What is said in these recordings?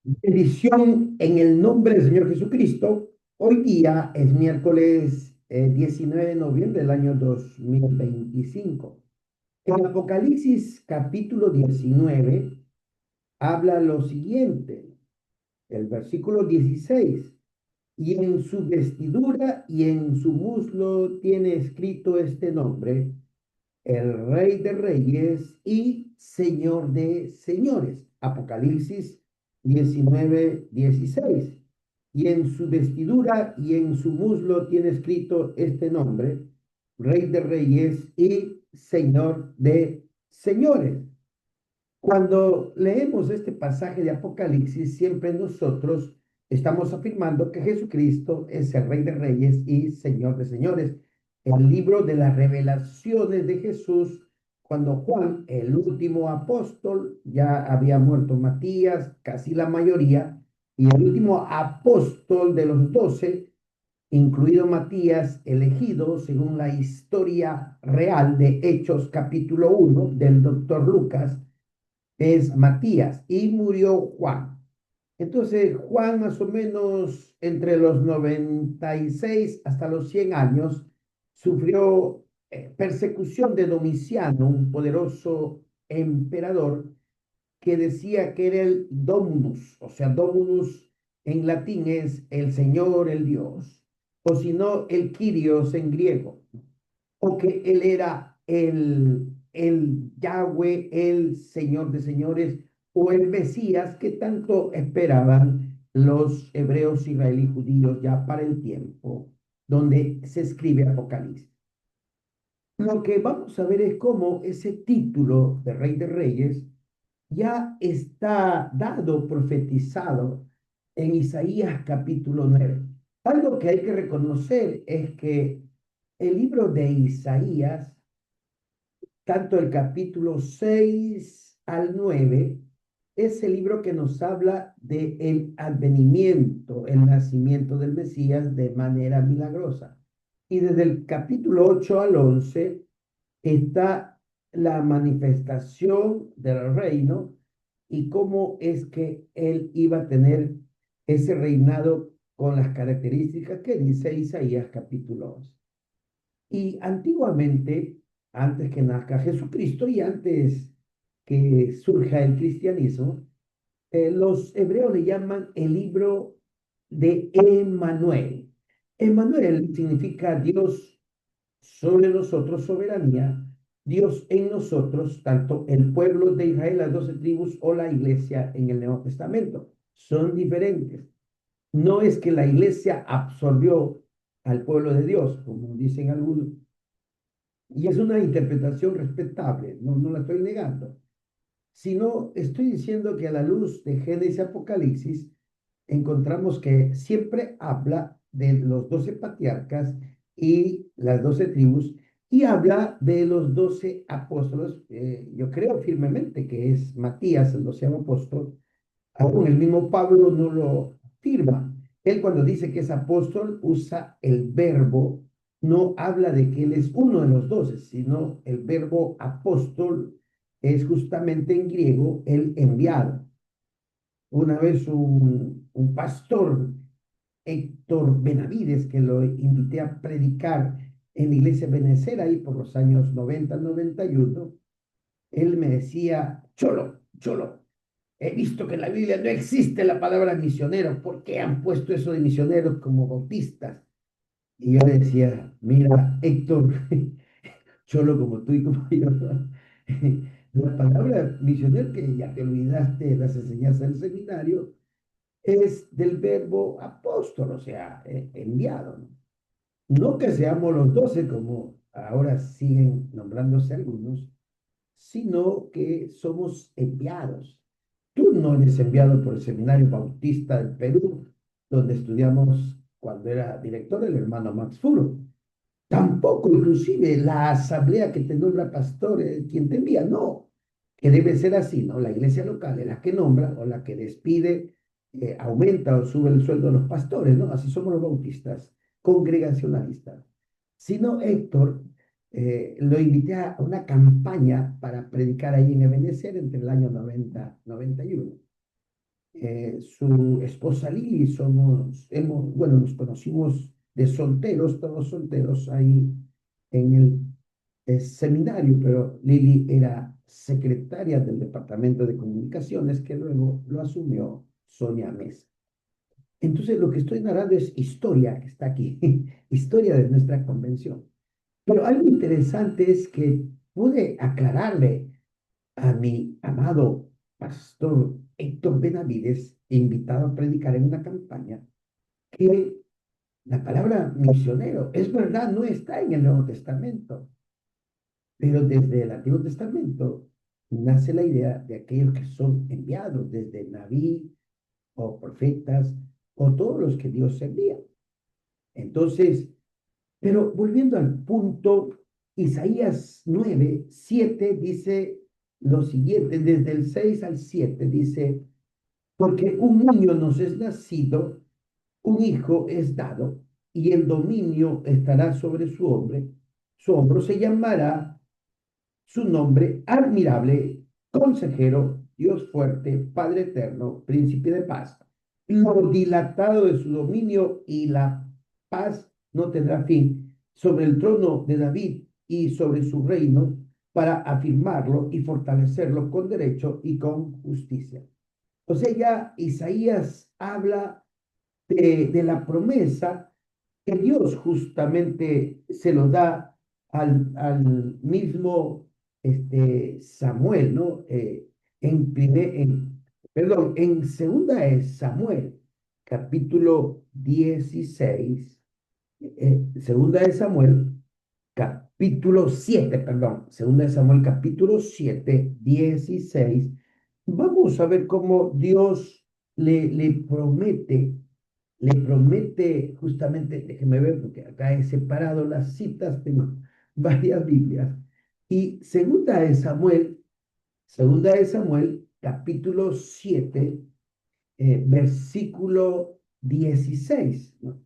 Bendición en el nombre del Señor Jesucristo. Hoy día es miércoles 19 de noviembre del año 2025. En Apocalipsis capítulo 19 habla lo siguiente, el versículo 16. Y en su vestidura y en su muslo tiene escrito este nombre: el Rey de Reyes y Señor de Señores. Apocalipsis 19:16. Y en su vestidura y en su muslo tiene escrito este nombre: Rey de Reyes y Señor de Señores. Cuando leemos este pasaje de Apocalipsis, siempre nosotros estamos afirmando que Jesucristo es el Rey de Reyes y Señor de Señores. El libro de las revelaciones de Jesús, cuando Juan, el último apóstol, ya había muerto Matías, casi la mayoría, y el último apóstol de los 12, incluido Matías, elegido según la historia real de Hechos capítulo 1 del doctor Lucas, es Matías, y murió Juan. Entonces, Juan, más o menos entre los 96 hasta los 100 años, sufrió persecución de Domiciano, un poderoso emperador que decía que era el Dominus, o sea, Dominus en latín es el Señor, el Dios, o si no, el Kyrios en griego, o que él era el Yahweh, el Señor de señores, o el Mesías que tanto esperaban los hebreos, israelíes, judíos ya para el tiempo donde se escribe Apocalipsis. Lo que vamos a ver es cómo ese título de Rey de Reyes ya está dado, profetizado en Isaías capítulo 9. Algo que hay que reconocer es que el libro de Isaías, tanto el capítulo 6 al 9, es el libro que nos habla de el advenimiento, el nacimiento del Mesías de manera milagrosa. Y desde el capítulo 8 al 11 está la manifestación del reino y cómo es que él iba a tener ese reinado con las características que dice Isaías capítulo 11. Y antiguamente, antes que nazca Jesucristo y antes que surja el cristianismo, los hebreos le llaman el libro de Emmanuel. Emmanuel significa Dios sobre nosotros, soberanía, Dios en nosotros, tanto el pueblo de Israel, las 12 tribus, o la iglesia en el Nuevo Testamento. Son diferentes. No es que la iglesia absorbió al pueblo de Dios, como dicen algunos, y es una interpretación respetable, no la estoy negando, sino estoy diciendo que a la luz de Génesis y Apocalipsis encontramos que siempre habla de los 12 patriarcas y las 12 tribus y habla de los 12 apóstoles. Yo creo firmemente que es Matías el 12º apóstol, aún el mismo Pablo no lo afirma. Él cuando dice que es apóstol usa el verbo, no habla de que él es uno de los 12, sino el verbo apóstol es justamente en griego el enviado. Una vez un pastor, Héctor Benavides, que lo invité a predicar en la iglesia Benecer ahí por los años 90, 91, él me decía: Cholo, Cholo, he visto que en la Biblia no existe la palabra misionero. ¿Por qué han puesto eso de misioneros como bautistas? Y yo le decía: mira, Héctor, cholo como tú y como yo, la palabra misionero, que ya te olvidaste de las enseñanzas del seminario, es del verbo apóstol, o sea, enviado, ¿no? No que seamos los 12 como ahora siguen nombrándose algunos, sino que somos enviados. Tú no eres enviado por el Seminario Bautista del Perú, donde estudiamos cuando era director el hermano Max Furo. Tampoco, inclusive, la asamblea que te nombra pastor, quien te envía, no, que debe ser así, ¿no? La iglesia local es la que nombra o la que despide, aumenta o sube el sueldo de los pastores, ¿no? Así somos los bautistas, congregacionalistas. Sino Héctor, lo invité a una campaña para predicar ahí en Ebenezer entre el año 90 91. su esposa Lili, bueno, nos conocimos de solteros, todos solteros ahí en el seminario, pero Lili era secretaria del Departamento de Comunicaciones, que luego lo asumió Sonia Mesa. Entonces, lo que estoy narrando es historia que está aquí, historia de nuestra convención. Pero algo interesante es que pude aclararle a mi amado pastor Héctor Benavides, invitado a predicar en una campaña, que la palabra misionero, es verdad, no está en el Nuevo Testamento, pero desde el Antiguo Testamento nace la idea de aquellos que son enviados, desde Naví o profetas o todos los que Dios envía. Entonces, pero volviendo al punto, Isaías 9:7 dice lo siguiente, desde el 6 al 7 dice, porque un niño nos es nacido, un hijo es dado, y el dominio estará sobre su hombro se llamará su nombre admirable, consejero, Dios fuerte, Padre eterno, príncipe de paz. Lo dilatado de su dominio y la paz no tendrá fin sobre el trono de David y sobre su reino para afirmarlo y fortalecerlo con derecho y con justicia. O sea, ya Isaías habla de la promesa que Dios justamente se lo da al mismo Samuel, ¿no? En segunda de Samuel, capítulo 16, segunda de Samuel, capítulo 7, perdón, segunda de Samuel, capítulo 7, 16, vamos a ver cómo Dios le promete justamente, déjeme ver, porque acá he separado las citas, tengo varias Biblias, y segunda de Samuel, capítulo 7, versículo 16, ¿no?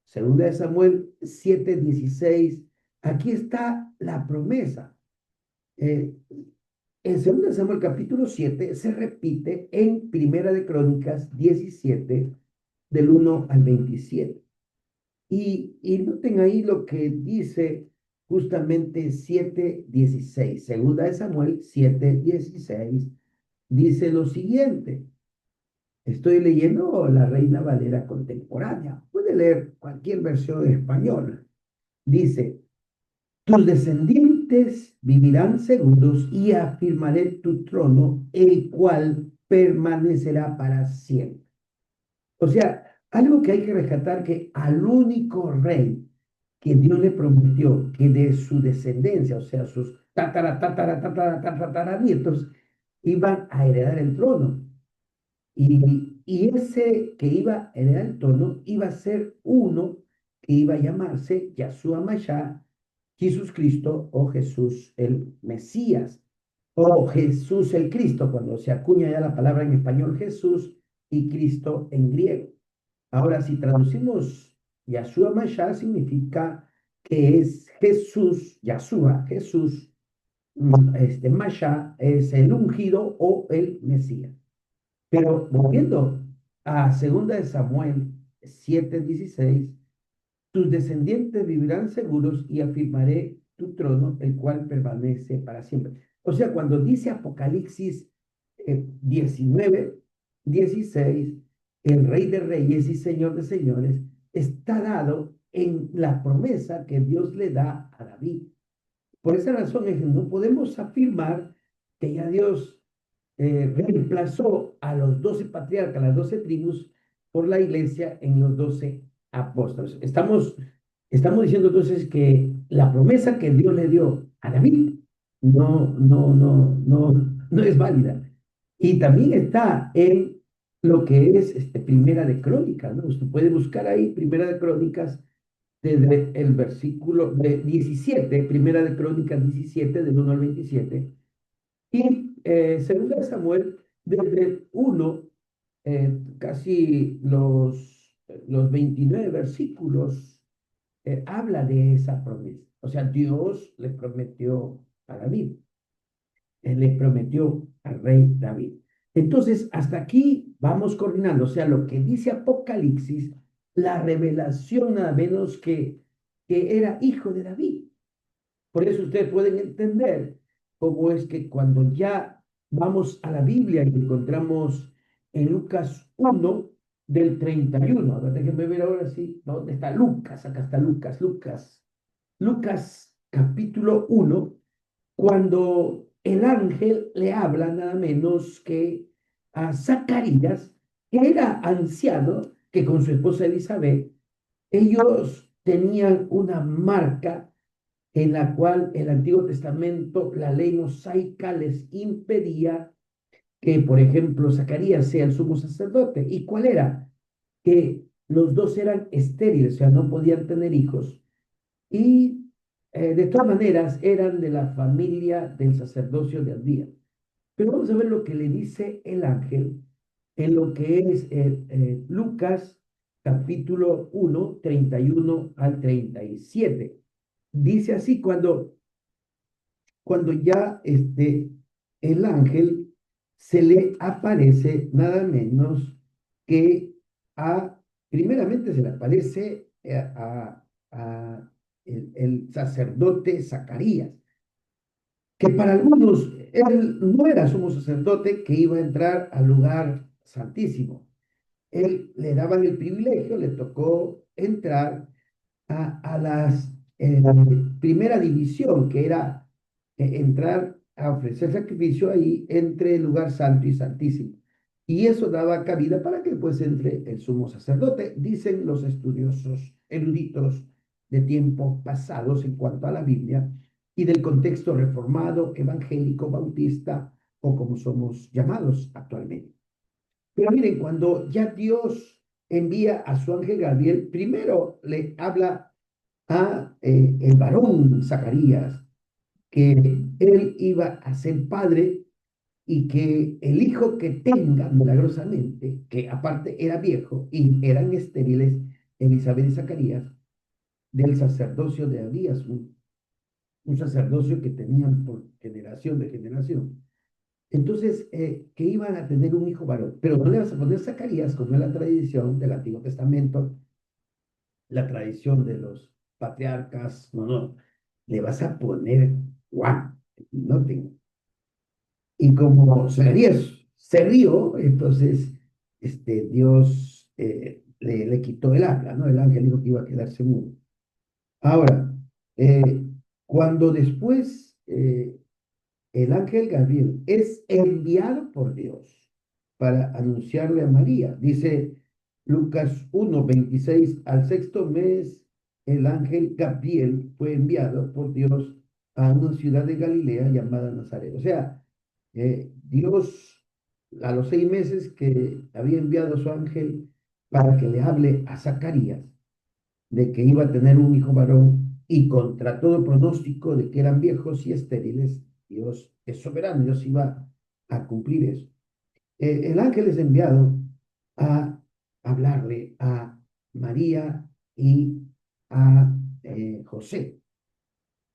Segunda de Samuel 7, 16, aquí está la promesa. Eh, en segunda de Samuel capítulo 7 se repite en Primera de Crónicas 17, del 1 al 27. Y noten ahí lo que dice justamente 7:16. Segunda de Samuel 7:16 dice lo siguiente. Estoy leyendo la Reina Valera contemporánea. Puede leer cualquier versión en español. Dice, tus descendientes vivirán seguros y afirmaré tu trono, el cual permanecerá para siempre. O sea, algo que hay que rescatar que al único rey que Dios le prometió que de su descendencia, o sea, sus tataranietos, iban a heredar el trono. Y ese que iba a heredar el trono iba a ser uno que iba a llamarse Yahshua Mashiach, Jesús Cristo o Jesús el Mesías o Jesús el Cristo, cuando se acuña ya la palabra en español Jesús y Cristo en griego. Ahora, si traducimos Yahshua Mashiach, significa que es Jesús, Yahshua, Jesús, Mashiach es el ungido o el Mesías. Pero volviendo a segunda de Samuel 7:16, tus descendientes vivirán seguros y afirmaré tu trono, el cual permanece para siempre. O sea, cuando dice Apocalipsis 19:16, el Rey de Reyes y Señor de Señores, está dado en la promesa que Dios le da a David. Por esa razón es que no podemos afirmar que ya Dios reemplazó a los 12 patriarcas, las 12 tribus, por la iglesia en los 12 apóstoles. Estamos diciendo entonces que la promesa que Dios le dio a David no es válida. Y también está en lo que es Primera de Crónicas, ¿no? Usted puede buscar ahí Primera de Crónicas desde el versículo de 17, Primera de Crónicas 17, del 1 al 27, y Segunda de Samuel, desde el 1, casi los 29 versículos, habla de esa promesa. O sea, Dios le prometió a David, le prometió al rey David. Entonces, hasta aquí vamos coordinando, o sea, lo que dice Apocalipsis, la revelación nada menos que era hijo de David. Por eso ustedes pueden entender cómo es que cuando ya vamos a la Biblia y encontramos en Lucas 1 del 31, a ver, déjenme ver ahora sí, ¿dónde está Lucas? Acá está Lucas capítulo 1, cuando el ángel le habla nada menos que a Zacarías, que era anciano, que con su esposa Elizabeth, ellos tenían una marca en la cual el Antiguo Testamento, la ley mosaica les impedía que, por ejemplo, Zacarías sea el sumo sacerdote. ¿Y cuál era? Que los dos eran estériles, o sea, no podían tener hijos. Y de todas maneras eran de la familia del sacerdocio de Abdías. Pero vamos a ver lo que le dice el ángel en lo que es Lucas capítulo 1, 31 al 37. Dice así, cuando ya el ángel se le aparece nada menos que primeramente se le aparece a el sacerdote Zacarías, que para algunos él no era sumo sacerdote que iba a entrar al lugar santísimo. Él le daban el privilegio, le tocó entrar a las primera división, que era entrar a ofrecer sacrificio ahí entre el lugar santo y santísimo. Y eso daba cabida para que pues entre el sumo sacerdote, dicen los estudiosos eruditos de tiempos pasados en cuanto a la Biblia y del contexto reformado, evangélico, bautista o como somos llamados actualmente. Pero miren, cuando ya Dios envía a su ángel Gabriel, primero le habla a el varón Zacarías, que él iba a ser padre y que el hijo que tenga milagrosamente, que aparte era viejo y eran estériles, Elizabeth y Zacarías, del sacerdocio de Abías, un sacerdocio que tenían por generación de generación. Entonces, que iban a tener un hijo varón, pero no le vas a poner Zacarías como es la tradición del Antiguo Testamento, la tradición de los patriarcas, no, no, le vas a poner Juan, no tengo. Y como Zacarías se rió, entonces Dios le quitó el habla, ¿no? El ángel dijo que iba a quedarse mudo. Ahora, cuando después el ángel Gabriel es enviado por Dios para anunciarle a María. Dice Lucas 1, 26, al sexto mes el ángel Gabriel fue enviado por Dios a una ciudad de Galilea llamada Nazaret. O sea, Dios a los 6 meses que había enviado a su ángel para que le hable a Zacarías de que iba a tener un hijo varón y contra todo pronóstico de que eran viejos y estériles, Dios es soberano, Dios iba a cumplir eso. El ángel es enviado a hablarle a María y a José.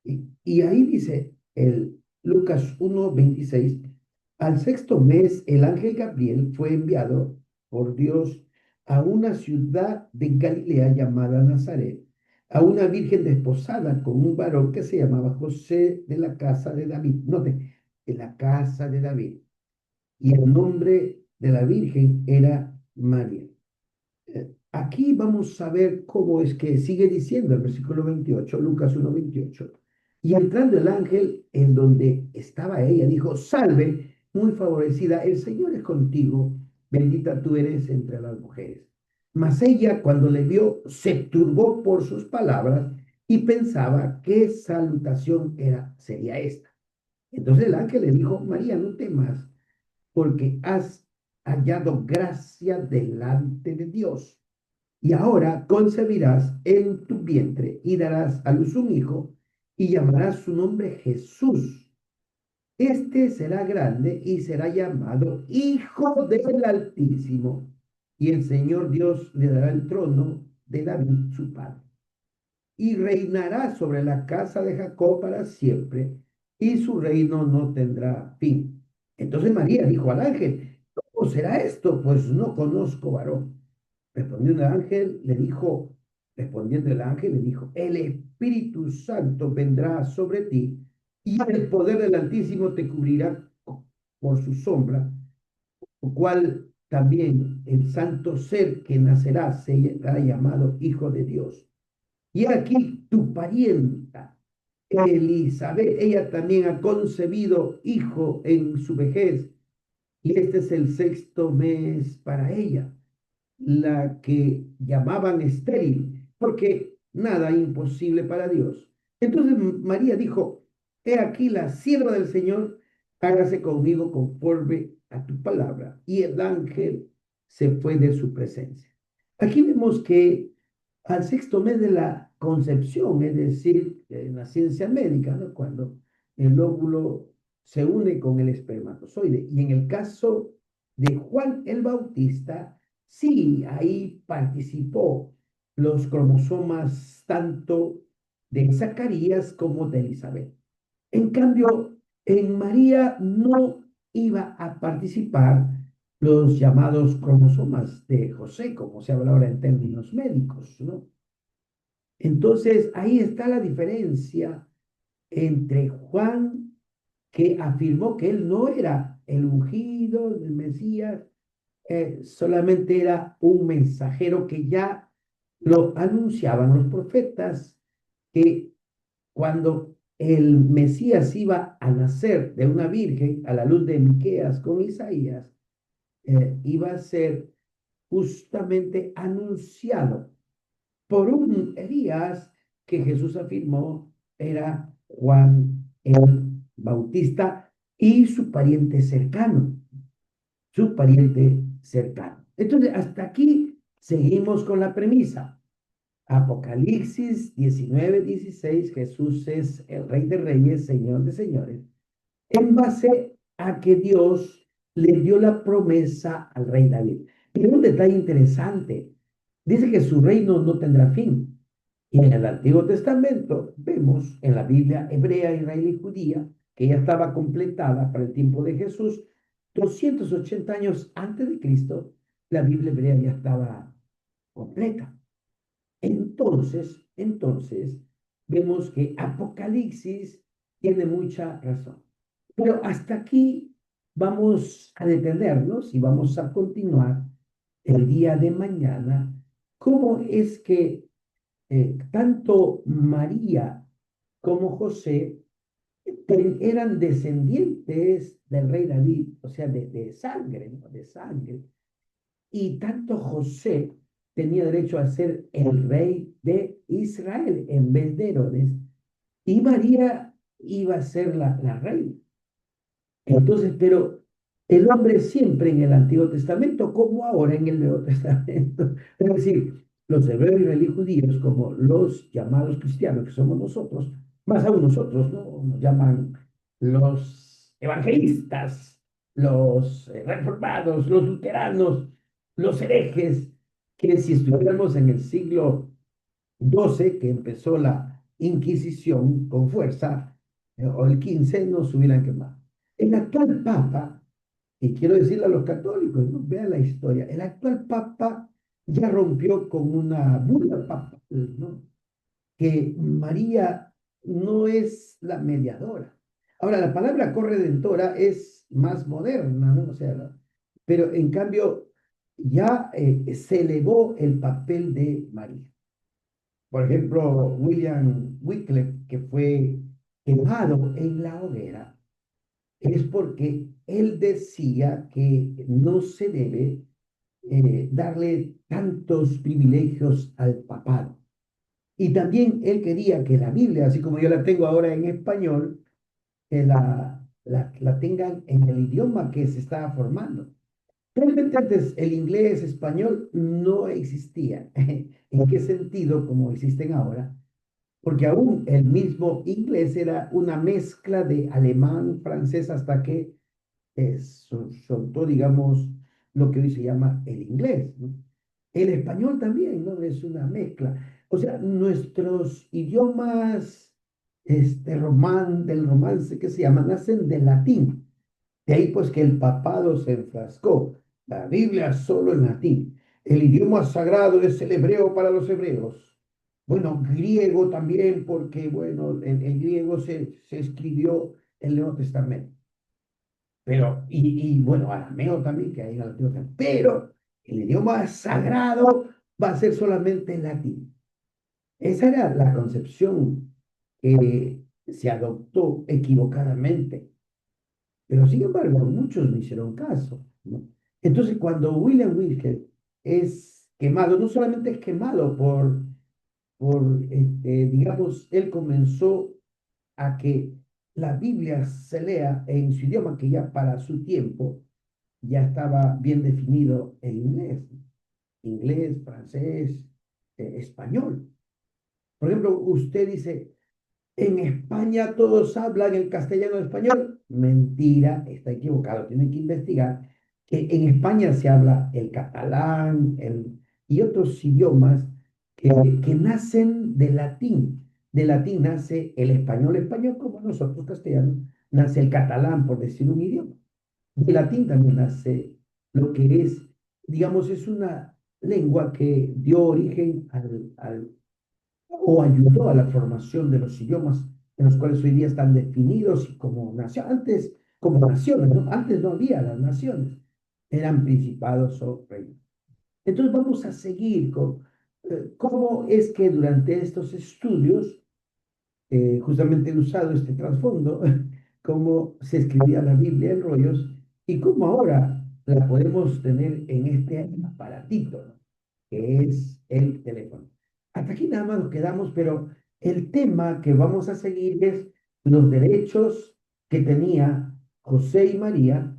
Y ahí dice el Lucas 1:26, al sexto mes el ángel Gabriel fue enviado por Dios a una ciudad de Galilea llamada Nazaret, a una virgen desposada con un varón que se llamaba José de la casa de David. Note, de la casa de David. Y el nombre de la virgen era María. Aquí vamos a ver cómo es que sigue diciendo el versículo 28, Lucas 1:28. Y entrando el ángel en donde estaba ella, dijo, salve, muy favorecida, el Señor es contigo, bendita tú eres entre las mujeres. Mas ella, cuando le vio, se turbó por sus palabras y pensaba qué salutación sería esta. Entonces el ángel le dijo, María, no temas, porque has hallado gracia delante de Dios. Y ahora concebirás en tu vientre y darás a luz un hijo y llamarás su nombre Jesús. Este será grande y será llamado Hijo del Altísimo. Y el Señor Dios le dará el trono de David, su padre. Y reinará sobre la casa de Jacob para siempre, y su reino no tendrá fin. Entonces María dijo al ángel, será esto? Pues no conozco varón. Respondiendo el ángel, le dijo, respondiendo el ángel, le dijo, el Espíritu Santo vendrá sobre ti y el poder del Altísimo te cubrirá por su sombra, lo cual también el santo ser que nacerá será llamado Hijo de Dios. Y aquí tu parienta, Elizabeth, ella también ha concebido hijo en su vejez, y este es el sexto mes para ella, la que llamaban estéril, porque nada imposible para Dios. Entonces María dijo, he aquí la sierva del Señor, hágase conmigo conforme a tu palabra. Y el ángel se fue de su presencia. Aquí vemos que al sexto mes de la concepción, es decir, en la ciencia médica, ¿no? Cuando el óvulo se une con el espermatozoide. Y en el caso de Juan el Bautista, sí, ahí participó los cromosomas tanto de Zacarías como de Elizabeth. En cambio, en María no iba a participar los llamados cromosomas de José, como se habla ahora en términos médicos, ¿no? Entonces, ahí está la diferencia entre Juan, que afirmó que él no era el ungido, el Mesías, solamente era un mensajero que ya lo anunciaban los profetas, que cuando el Mesías iba a nacer de una virgen a la luz de Miqueas con Isaías, iba a ser justamente anunciado por un Elías que Jesús afirmó era Juan el Bautista y su pariente cercano, su pariente cercano. Entonces, hasta aquí seguimos con la premisa. Apocalipsis 19:16, Jesús es el Rey de Reyes, Señor de Señores, en base a que Dios le dio la promesa al rey David. Pero un detalle interesante, dice que su reino no tendrá fin. Y en el Antiguo Testamento vemos en la Biblia hebrea, israelí y judía, que ya estaba completada para el tiempo de Jesús, 280 años antes de Cristo, la Biblia hebrea ya estaba completa. Entonces, vemos que Apocalipsis tiene mucha razón. Pero hasta aquí vamos a detenernos y vamos a continuar el día de mañana. ¿Cómo es que tanto María como José eran descendientes del rey David, o sea, de sangre, ¿no? De sangre? Y tanto José tenía derecho a ser el rey de Israel en vez de Herodes, y María iba a ser la reina. Entonces, pero el hombre siempre en el Antiguo Testamento, como ahora en el Nuevo Testamento, es decir, los hebreos y judíos, como los llamados cristianos, que somos nosotros, más aún nosotros, ¿no? Nos llaman los evangelistas, los reformados, los luteranos, los herejes, que si estuviéramos en el siglo XII, que empezó la Inquisición con fuerza, o el XV, nos hubieran quemado. El actual Papa, y quiero decirle a los católicos, ¿no? Vean la historia, el actual Papa ya rompió con una bula papal, ¿no? Que María no es la mediadora. Ahora, la palabra corredentora es más moderna, ¿no? O sea, pero en cambio ya se elevó el papel de María. Por ejemplo, William Wycliffe, que fue quemado en la hoguera, es porque él decía que no se debe darle tantos privilegios al papado. Y también él quería que la Biblia, así como yo la tengo ahora en español, que la tengan en el idioma que se estaba formando. Realmente antes el inglés, español no existía. ¿En qué sentido? Como existen ahora. Porque aún el mismo inglés era una mezcla de alemán, francés, hasta que soltó, digamos, lo que hoy se llama el inglés, ¿no? El español también, ¿no? Es una mezcla. O sea, nuestros idiomas del romance que se llama, nacen del latín. De ahí pues que el papado se enfrascó La Biblia solo en latín. El idioma sagrado es el hebreo para los hebreos. Bueno, griego también, porque, bueno, en griego se escribió el Nuevo Testamento. Pero, bueno, arameo también, que hay en el Antiguo Testamento. Pero el idioma sagrado va a ser solamente en latín. Esa era la concepción que se adoptó equivocadamente. Pero sin embargo, muchos no hicieron caso, ¿no? Entonces, cuando William Wilker es quemado, no solamente es quemado digamos, él comenzó a que la Biblia se lea en su idioma, que ya para su tiempo ya estaba bien definido en inglés, inglés, francés, español. Por ejemplo, usted dice, en España todos hablan el castellano español. Mentira, está equivocado. Tienen que investigar que en España se habla el catalán y otros idiomas que nacen de latín. De latín nace el español español, como nosotros castellanos, nace el catalán, por decir un idioma. De latín también nace lo que es, digamos, es una lengua que dio origen o ayudó a la formación de los idiomas en los cuales hoy día están definidos como naciones. Antes, como naciones, ¿no? Antes no había las naciones, eran principados o reinos. Entonces vamos a seguir con cómo es que durante estos estudios, justamente he usado este trasfondo, cómo se escribía la Biblia en rollos y cómo ahora la podemos tener en este aparatito, ¿no? Que es el teléfono. Hasta aquí nada más nos quedamos, pero el tema que vamos a seguir es los derechos que tenía José y María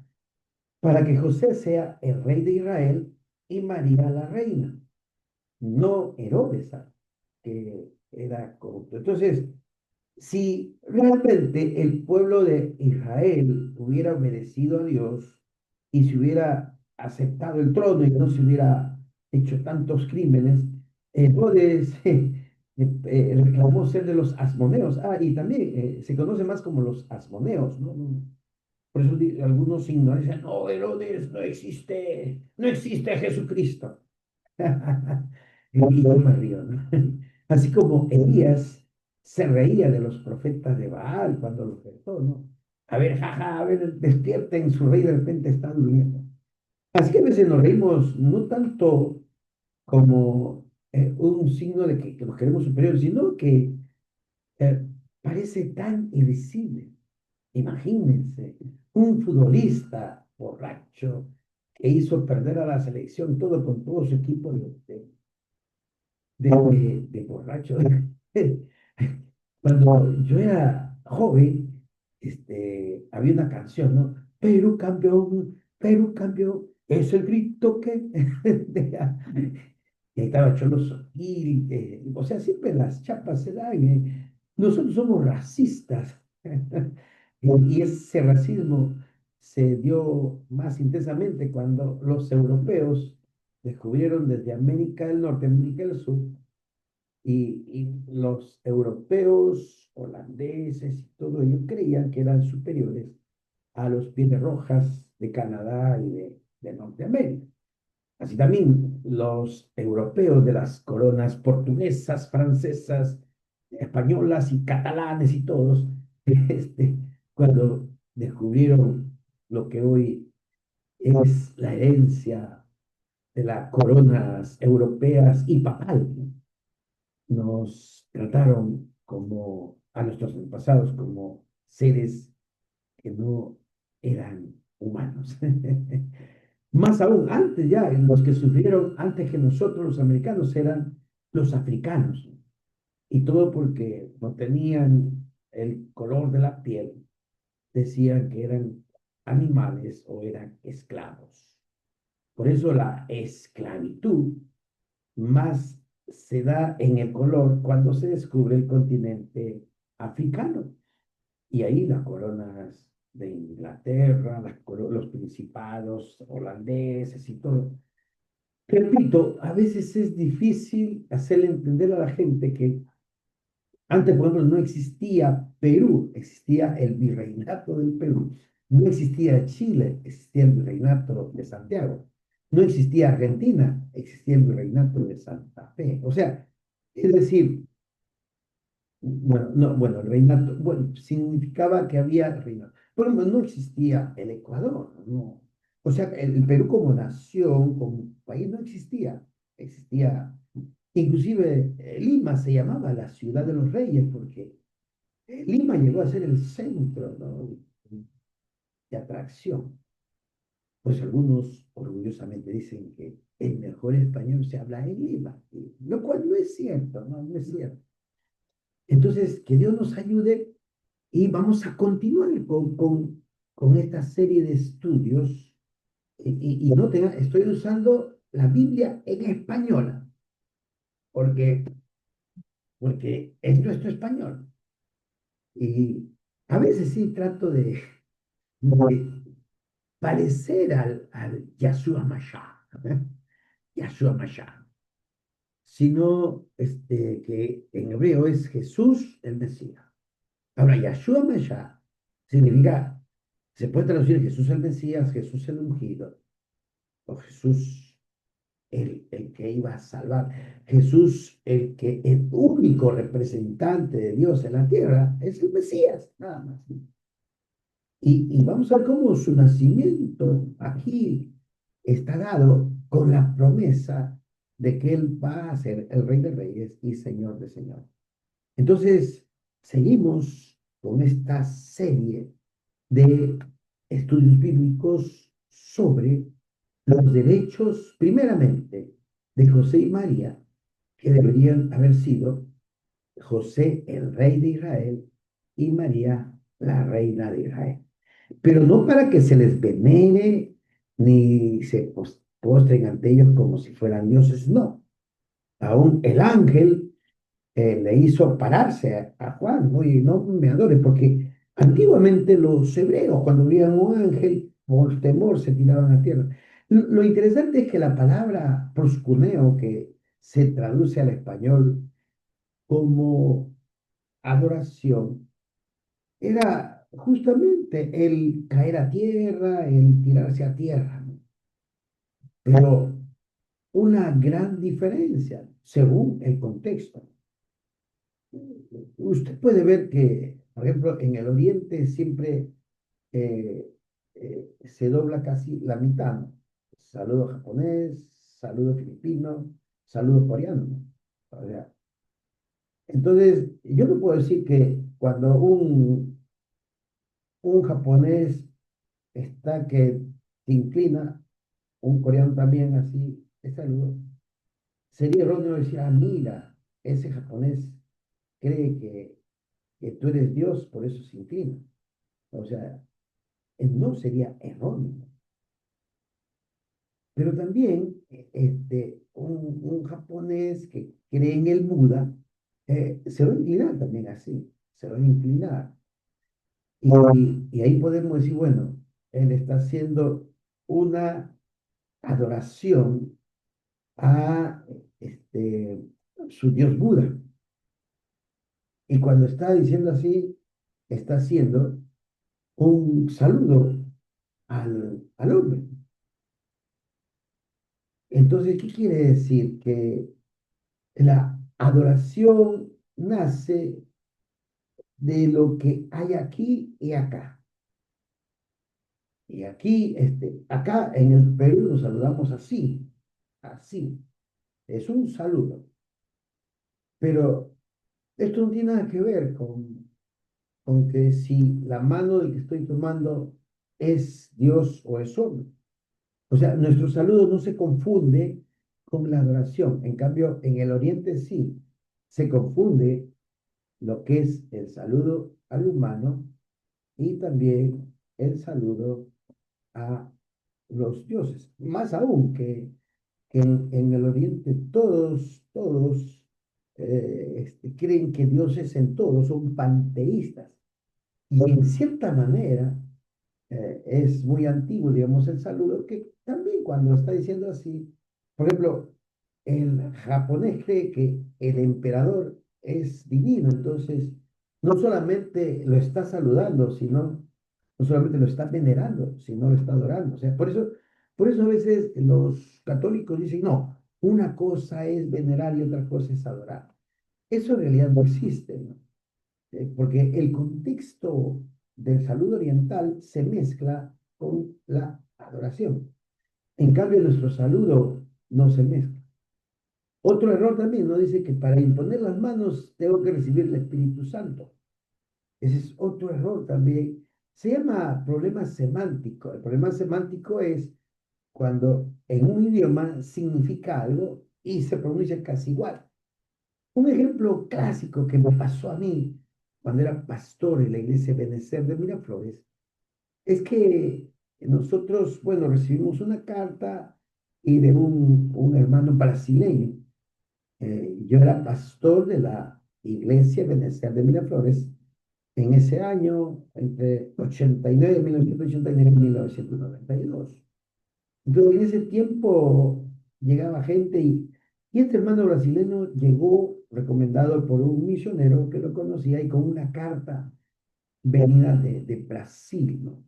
para que José sea el rey de Israel y María la reina, no Herodes, que era corrupto. Entonces, si realmente el pueblo de Israel hubiera obedecido a Dios y se hubiera aceptado el trono y no se hubiera hecho tantos crímenes, Herodes reclamó ser de los asmoneos. Ah, y también se conoce más como los asmoneos, ¿no? Por eso algunos ignoran, dicen, no, Herodes no existe, no existe Jesucristo. Y yo me río, ¿no? Así como Elías se reía de los profetas de Baal cuando los retó, ¿no? A ver, jaja, a ver, despierten, su rey de repente está durmiendo. Así que a veces nos reímos no tanto como un signo de que nos queremos superiores, sino que eh, parece tan invisible. Imagínense, un futbolista borracho que hizo perder a la selección todo con todo su equipo de borracho. Cuando yo era joven, había una canción, ¿no? Perú campeón, es el grito que... Y ahí estaba Cholo Sotil, o sea, siempre las chapas se dan. Nosotros somos racistas. Y ese racismo se dio más intensamente cuando los europeos descubrieron desde América del Norte, América del Sur, y los europeos, holandeses y todo ello creían que eran superiores a los pieles rojas de Canadá y de Norteamérica. Así también los europeos de las coronas portuguesas, francesas, españolas y catalanes y todos, cuando descubrieron lo que hoy es la herencia de las coronas europeas y papal, ¿no? Nos trataron como a nuestros antepasados como seres que no eran humanos. Más aún, antes ya, los que sufrieron antes que nosotros los americanos eran los africanos. Y todo porque no tenían el color de la piel, decían que eran animales o eran esclavos. Por eso la esclavitud más se da en el color cuando se descubre el continente africano. Y ahí las coronas de Inglaterra, los principados holandeses y todo. Repito, a veces es difícil hacerle entender a la gente que antes, por ejemplo, no existía Perú, existía el virreinato del Perú. No existía Chile, existía el virreinato de Santiago. No existía Argentina, existía el virreinato de Santa Fe. O sea, es decir, bueno, no, bueno, el reinato, bueno, significaba que había reinato. Por ejemplo, no existía el Ecuador, no. O sea, el Perú como nación, como país, no existía. Existía, inclusive Lima se llamaba la ciudad de los reyes, porque Lima llegó a ser el centro, ¿no?, de atracción. Pues algunos orgullosamente dicen que el mejor español se habla en Lima, lo cual no es cierto, no, no es cierto. Entonces, que Dios nos ayude y vamos a continuar con esta serie de estudios. Y no tenga, estoy usando la Biblia en español, porque, porque es nuestro español. Y a veces sí trato de parecer al Yahshua Mashiach, ¿eh? Yahshua Mashiach, sino que en hebreo es Jesús el Mesías. Ahora, Yahshua Mashiach significa, se puede traducir Jesús el Mesías, Jesús el ungido, o Jesús el que iba a salvar. Jesús, el único representante de Dios en la tierra, es el Mesías, nada más. Y vamos a ver cómo su nacimiento aquí está dado con la promesa de que Él va a ser el Rey de Reyes y Señor de Señores. Entonces, seguimos con esta serie de estudios bíblicos sobre los derechos, primeramente, de José y María, que deberían haber sido José el rey de Israel y María la reina de Israel. Pero no para que se les venere ni se postren ante ellos como si fueran dioses, no. Aún el ángel le hizo pararse a Juan, oye, no me adores, porque antiguamente los hebreos cuando veían un ángel, por temor se tiraban a tierra. Lo interesante es que la palabra proscuneo, que se traduce al español como adoración, era justamente el caer a tierra, el tirarse a tierra, ¿no? Pero una gran diferencia según el contexto. Usted puede ver que, por ejemplo, en el Oriente siempre eh, se dobla casi la mitad, ¿no? Saludo japonés, saludo filipino, saludo coreano, ¿no? O sea, entonces, yo no puedo decir que cuando un japonés está que se inclina, un coreano también así, es saludo. Sería erróneo decir, ah, mira, ese japonés cree que tú eres Dios, por eso se inclina. O sea, no sería erróneo. Pero también un japonés que cree en el Buda se va a inclinar también así, se va a inclinar. Y ahí podemos decir, bueno, él está haciendo una adoración a su Dios Buda. Y cuando está diciendo así, está haciendo un saludo al hombre. Entonces, ¿qué quiere decir? Que la adoración nace de lo que hay aquí y acá. Y aquí, acá en el Perú nos saludamos así, así. Es un saludo. Pero esto no tiene nada que ver con que si la mano del que estoy tomando es Dios o es hombre. O sea, nuestro saludo no se confunde con la adoración. En cambio, en el Oriente sí, se confunde lo que es el saludo al humano y también el saludo a los dioses. Más aún que en el Oriente todos creen que Dios es en todos, son panteístas. Y en cierta manera es muy antiguo, digamos, el saludo, que también cuando está diciendo así, por ejemplo, el japonés cree que el emperador es divino, entonces no solamente lo está saludando, sino, no solamente lo está venerando, sino lo está adorando. O sea, por eso Por eso a veces los católicos dicen, no, una cosa es venerar y otra cosa es adorar. Eso en realidad no existe, ¿no? Porque el contexto del saludo oriental se mezcla con la adoración. En cambio, nuestro saludo no se mezcla. Otro error también, ¿no? Dice que para imponer las manos tengo que recibir el Espíritu Santo. Ese es otro error también. Se llama problema semántico. El problema semántico es cuando en un idioma significa algo y se pronuncia casi igual. Un ejemplo clásico que me pasó a mí cuando era pastor en la iglesia Benecer de Miraflores es que nosotros, bueno, recibimos una carta y de un hermano brasileño. Yo era pastor de la iglesia Benecer de Miraflores en ese año, entre 89, 1989 y 1992. Entonces, en ese tiempo llegaba gente y este hermano brasileño llegó recomendado por un misionero que lo conocía y con una carta venida de Brasil, ¿no?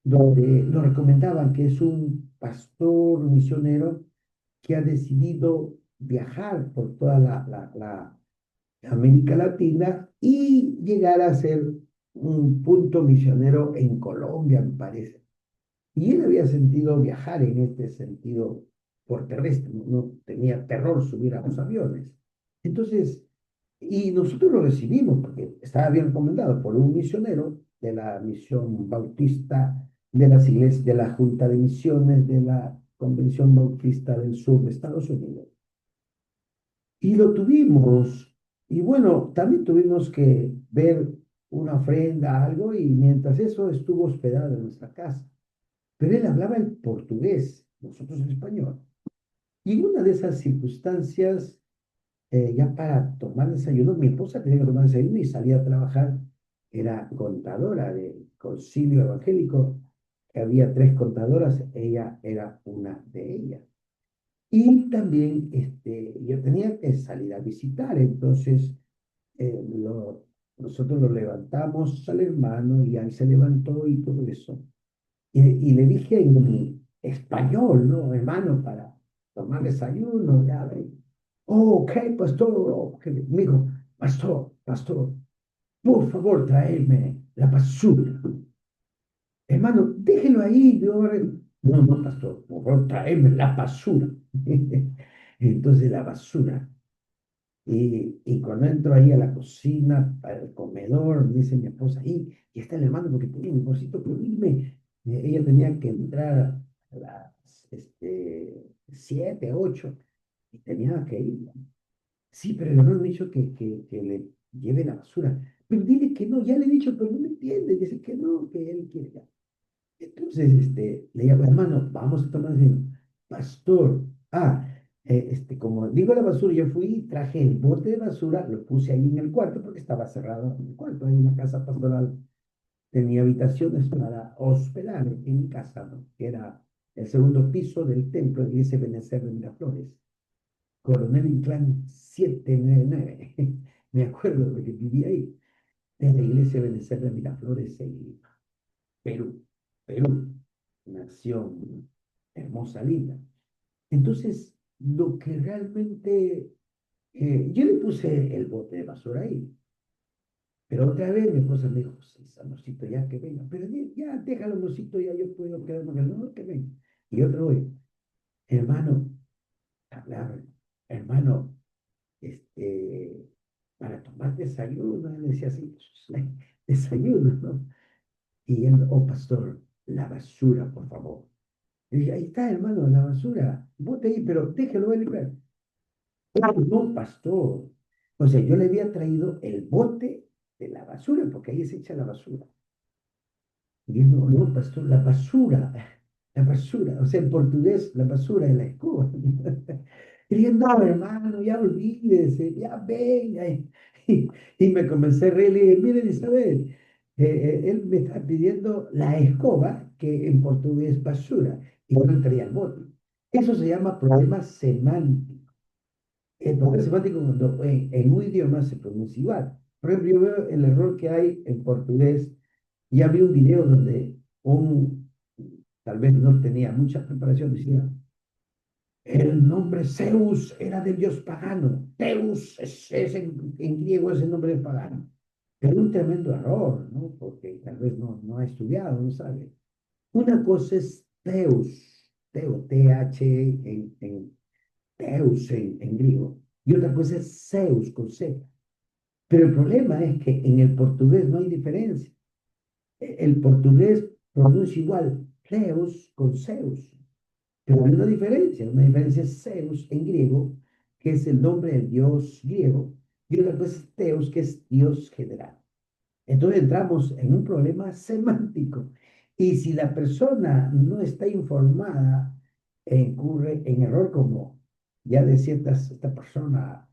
Donde lo recomendaban que es un pastor misionero que ha decidido viajar por toda la América Latina y llegar a ser un punto misionero en Colombia, me parece. Y él había sentido viajar en este sentido por terrestre, no tenía terror subir a los aviones. Entonces, y nosotros lo recibimos porque estaba bien recomendado por un misionero de la misión bautista de las iglesias, de la Junta de Misiones de la Convención Bautista del Sur de Estados Unidos. Y lo tuvimos. Y bueno, también tuvimos que ver una ofrenda, algo, y mientras eso estuvo hospedado en nuestra casa. Pero él hablaba el portugués, nosotros el español. Y en una de esas circunstancias, ya para tomar desayuno, mi esposa tenía que tomar desayuno y salía a trabajar. Era contadora del concilio evangélico, que había tres contadoras, ella era una de ellas. Y también yo tenía que salir a visitar, entonces nosotros lo levantamos al hermano y él se levantó y todo eso. Y le dije en mi español, ¿no? Hermano, para tomar desayuno, ya ve. Oh, ok, pastor. Ok. Me dijo, pastor, por favor, tráeme la basura. Hermano, déjelo ahí. No, no, pastor, por favor, tráeme la basura. Entonces la basura. Y cuando entro ahí a la cocina, al comedor, me dice mi esposa, y está el hermano porque tenía un bolsito por irme. Ella tenía que entrar a las 7, 8, y tenía que ir. Sí, pero el hermano me ha dicho que le lleve la basura. Pero dile que no, ya le he dicho, pero no me entiende. Dice que no, que él quiere ya. Entonces, le llamo, hermano, vamos a tomar desayuno. Pastor, como digo la basura, yo fui, traje el bote de basura, lo puse ahí en el cuarto porque estaba cerrado en el cuarto, ahí en la casa pastoral. Tenía habitaciones para hospedar en mi casa, ¿no? Que era el segundo piso del templo de Iglesia Benecer de Miraflores. Coronel Inclán 799. Me acuerdo porque vivía ahí, en la Iglesia Benecer de Miraflores en Perú. Perú, nación hermosa, linda. Entonces, lo que realmente, yo le puse el bote de basura ahí, pero otra vez mi esposa me dijo, sí, amorcito, ya que venga, pero ya, déjalo, amorcito, ya yo puedo quedarme con el no, que venga. Y otra vez, hermano, hablar, hermano, este, para tomar desayuno, él decía así, desayuno, ¿no? Y él, oh, pastor, la basura, por favor. Y dije, ahí está, hermano, la basura. Bote ahí, pero déjelo él limpiar. Oh, no, pastor. O sea, yo le había traído el bote de la basura, porque ahí se echa la basura. Y él, no, no, pastor, la basura. La basura. O sea, en portugués, la basura es la escoba. Y dije, no, hermano, ya olvídese, ya venga. Y me comencé a reír. Le dije, miren, Isabel, él me está pidiendo la escoba, que en portugués es basura, y yo le traía el bote. Eso se llama problema semántico. El problema semántico cuando en un idioma se pronuncia igual. Por ejemplo, yo veo el error que hay en portugués. Ya vi un video donde un tal vez no tenía mucha preparación, decía, el nombre Zeus era del dios pagano. Zeus es en griego es el nombre pagano. Pero un tremendo error, ¿no? Porque tal vez no ha estudiado, no sabe. Una cosa es T-H en Teus en griego, y otra cosa es Zeus con Z. Pero el problema es que en el portugués no hay diferencia. El portugués pronuncia igual Zeus con Zeus. Pero hay una diferencia es Zeus en griego, que es el nombre del dios griego, y otra cosa es Teos, que es dios general. Entonces entramos en un problema semántico. Y si la persona no está informada, incurre en error como ya decía esta persona,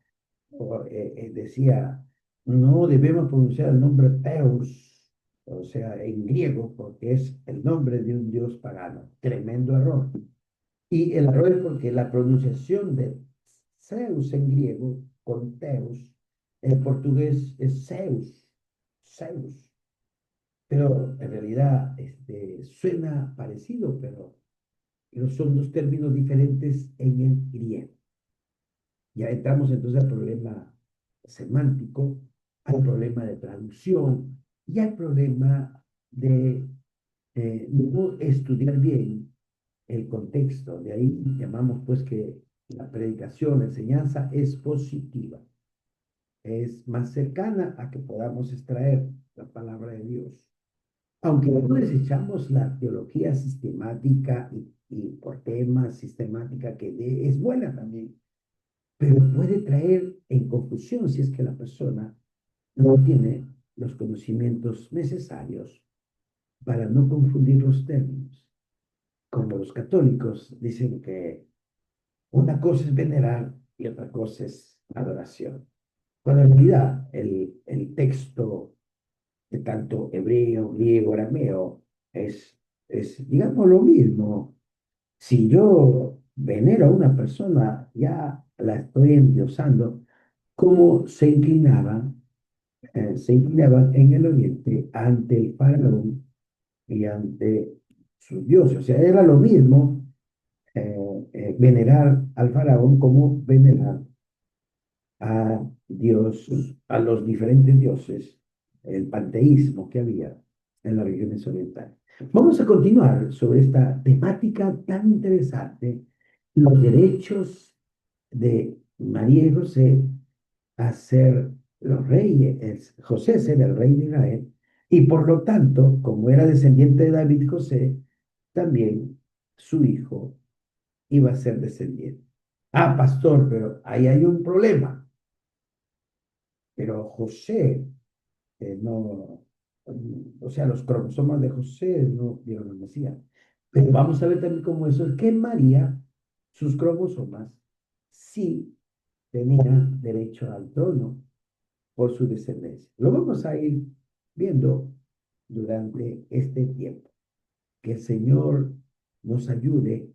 decía, no debemos pronunciar el nombre Teus, o sea, en griego, porque es el nombre de un dios pagano. Tremendo error. Y el error es porque la pronunciación de Zeus en griego con Teus, en portugués es Zeus, Zeus. Pero en realidad suena parecido, pero son dos términos diferentes en el griego. Ya entramos entonces al problema semántico, al problema de traducción y al problema de no estudiar bien el contexto. De ahí llamamos pues que la predicación, la enseñanza es positiva, es más cercana a que podamos extraer la palabra de Dios. Aunque no desechamos la teología sistemática y por temas sistemática es buena también, pero puede traer en confusión si es que la persona no tiene los conocimientos necesarios para no confundir los términos. Como los católicos dicen que una cosa es venerar y otra cosa es adoración. Cuando en realidad el texto de tanto hebreo, griego, arameo digamos, lo mismo. Si yo venero a una persona, ya la estoy endiosando, como se inclinaban en el oriente ante el faraón y ante sus dioses. O sea, era lo mismo venerar al faraón como venerar a Dios, a los diferentes dioses, el panteísmo que había en las regiones orientales. Vamos a continuar sobre esta temática tan interesante, los derechos de María y José a ser los reyes, José ser el rey de Israel, y por lo tanto, como era descendiente de David José, también su hijo iba a ser descendiente. Ah, pastor, pero ahí hay un problema. Pero José no, o sea, los cromosomas de José no dieron al Mesías. Pero vamos a ver también cómo eso es que María, sus cromosomas, sí tenía derecho al trono por su descendencia. Lo vamos a ir viendo durante este tiempo. Que el Señor nos ayude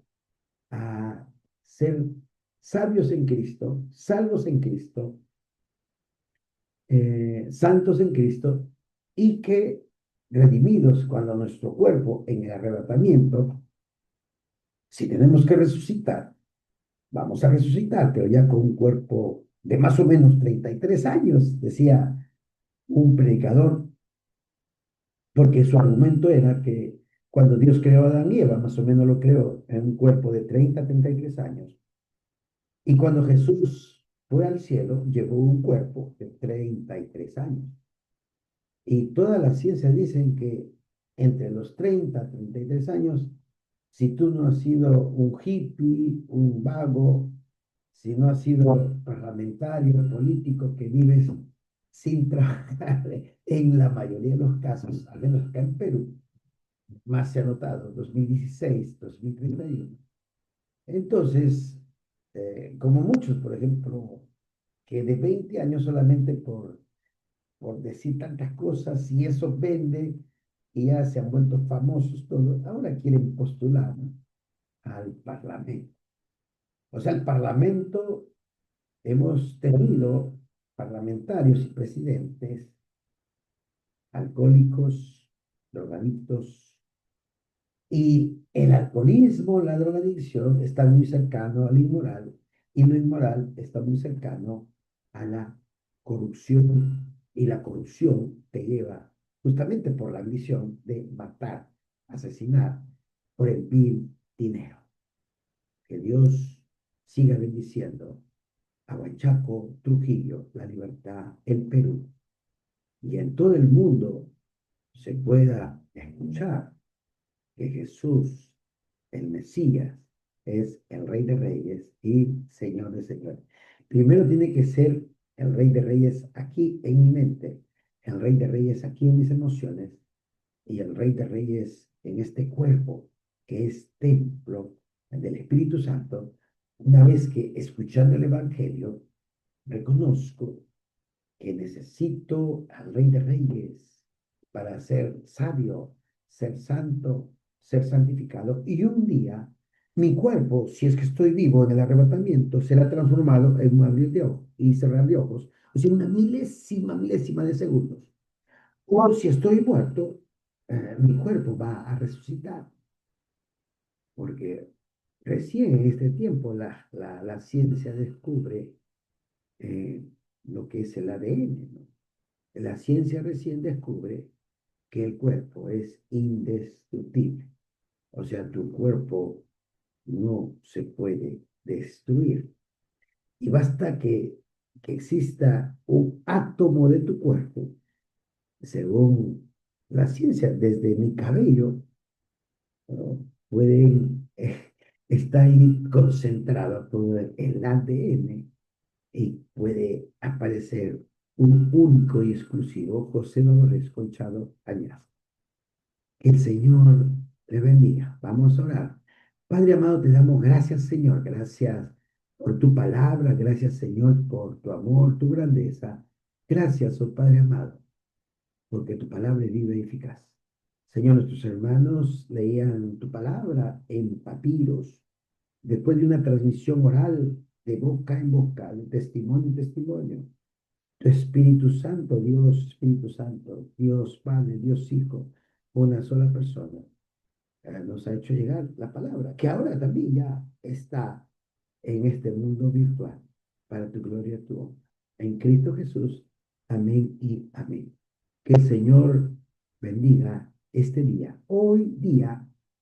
a ser sabios en Cristo, salvos en Cristo, santos en Cristo y que redimidos cuando nuestro cuerpo en el arrebatamiento, si tenemos que resucitar, vamos a resucitar, pero ya con un cuerpo de más o menos 33 años, decía un predicador, porque su argumento era que cuando Dios creó a Adán y Eva, más o menos lo creó en un cuerpo de 30 a 33 años, y cuando Jesús fue al cielo, llevó un cuerpo de 33 años. Y todas las ciencias dicen que entre los 30 a 33 años, si tú no has sido un hippie, un vago, si no has sido parlamentario, político, que vives sin trabajar, en la mayoría de los casos, al menos acá en Perú, más se ha notado, 2016, 2031. Entonces, como muchos, por ejemplo, que de 20 años solamente por decir tantas cosas y eso vende y ya se han vuelto famosos todos, ahora quieren postular, ¿no?, al Parlamento. O sea, el Parlamento, hemos tenido parlamentarios y presidentes alcohólicos, drogadictos, Y el alcoholismo, la drogadicción, está muy cercano al inmoral y lo inmoral está muy cercano a la corrupción. Y la corrupción te lleva justamente por la ambición de matar, asesinar por el vil dinero. Que Dios siga bendiciendo a Huachaco, Trujillo, La Libertad, el Perú y en todo el mundo se pueda escuchar que Jesús, el Mesías, es el Rey de Reyes y Señor de Señores. Primero tiene que ser el Rey de Reyes aquí en mi mente, el Rey de Reyes aquí en mis emociones y el Rey de Reyes en este cuerpo que es templo del Espíritu Santo. Una vez que escuchando el Evangelio, reconozco que necesito al Rey de Reyes para ser sabio, ser santo, ser santificado. Y un día mi cuerpo, si es que estoy vivo en el arrebatamiento, será transformado en un abrir de ojos y cerrar de ojos, o sea, una milésima de segundos. O si estoy muerto, mi cuerpo va a resucitar, porque recién en este tiempo la ciencia descubre eh, lo que es el ADN, ¿no? La ciencia recién descubre que el cuerpo es indestructible. O sea, tu cuerpo no se puede destruir. Y basta que exista un átomo de tu cuerpo, según la ciencia, desde mi cabello, ¿no? Pueden estar ahí concentrado todo el ADN y puede aparecer un único y exclusivo José Dolores Colchado Añaz. Que el Señor le bendiga. Vamos a orar. Padre amado, te damos gracias, Señor. Gracias por tu palabra. Gracias, Señor, por tu amor, tu grandeza. Gracias, oh Padre amado, porque tu palabra es viva y eficaz. Señor, nuestros hermanos leían tu palabra en papiros, después de una transmisión oral de boca en boca, de testimonio en testimonio. Tu Espíritu Santo, Dios Padre, Dios Hijo, una sola persona, nos ha hecho llegar la palabra, que ahora también ya está en este mundo virtual, para tu gloria y tu honra. En Cristo Jesús, amén y amén. Que el Señor bendiga este día, hoy día